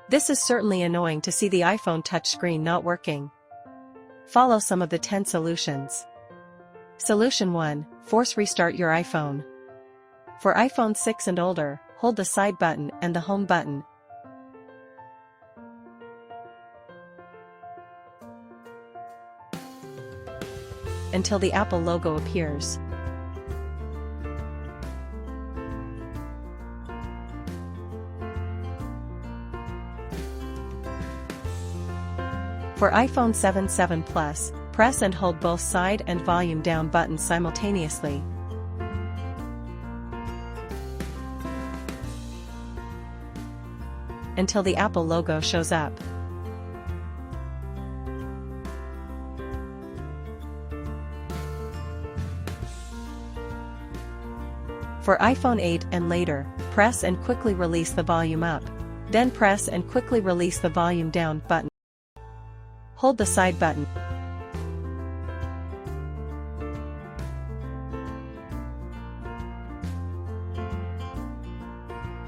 This is certainly annoying to see the iPhone touchscreen not working. Follow some of the 10 solutions. Solution 1. Force restart your iPhone. For iPhone 6 and older, hold the side button and the home button. Until the Apple logo appears. For iPhone 7 Plus, press and hold both side and volume down buttons simultaneously. Until the Apple logo shows up. For iPhone 8 and later, press and quickly release the volume up. Then press and quickly release the volume down button. Hold the side button.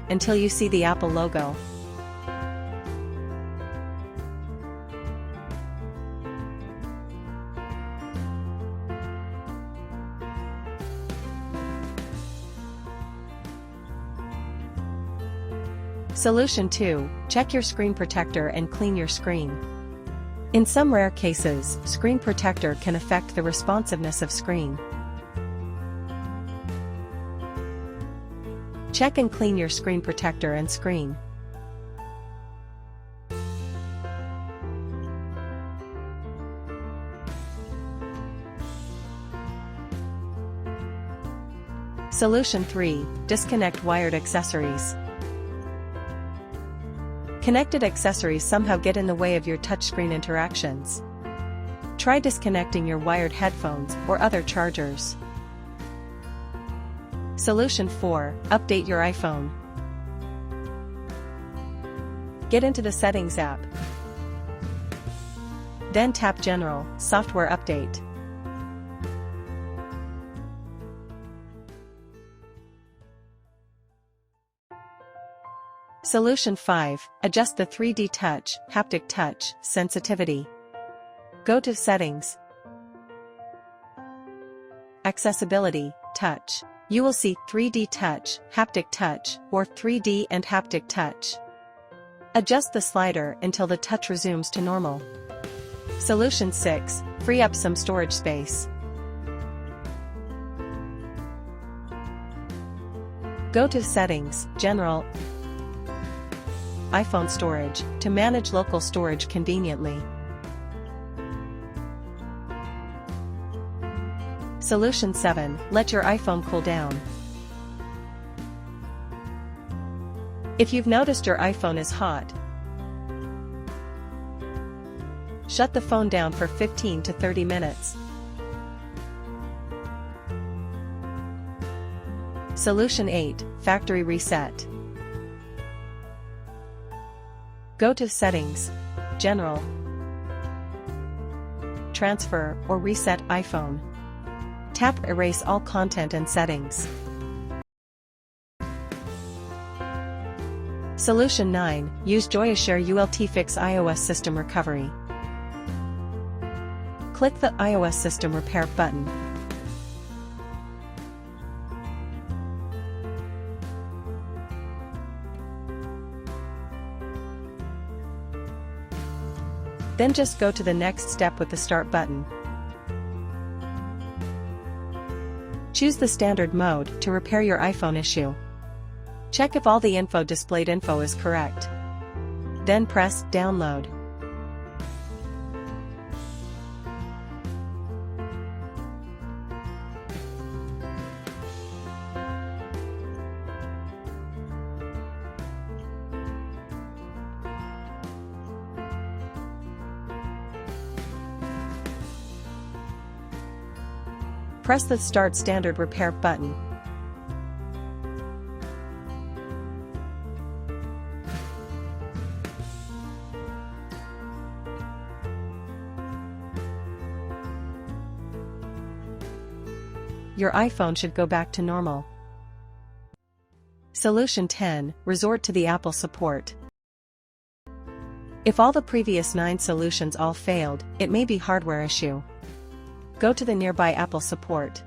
Until you see the Apple logo. Solution 2. Check your screen protector and clean your screen. In some rare cases, screen protector can affect the responsiveness of screen. Check and clean your screen protector and screen. Solution 3. Disconnect wired accessories. Connected accessories somehow get in the way of your touchscreen interactions. Try disconnecting your wired headphones or other chargers. Solution 4. Update your iPhone. Get into the Settings app. Then tap General, Software Update. Solution 5. Adjust the 3D touch, haptic touch, sensitivity. Go to Settings. Accessibility, Touch. You will see 3D touch, haptic touch, or 3D and haptic touch. Adjust the slider until the touch resumes to normal. Solution 6. Free up some storage space. Go to Settings, General, iPhone storage, to manage local storage conveniently. Solution 7. Let your iPhone cool down. If you've noticed your iPhone is hot, shut the phone down for 15 to 30 minutes. Solution 8. Factory reset. Go to Settings, General, Transfer or Reset iPhone. Tap Erase all content and settings. Solution 9. Use Joyoshare UltFix iOS System Recovery. Click the iOS System Repair button. Then just go to the next step with the Start button. Choose the standard mode to repair your iPhone issue. Check if all the displayed info is correct. Then press Download. Press the Start Standard Repair button. Your iPhone should go back to normal. Solution 10. Resort to the Apple support. If all the previous 9 solutions all failed, it may be hardware issue. Go to the nearby Apple support.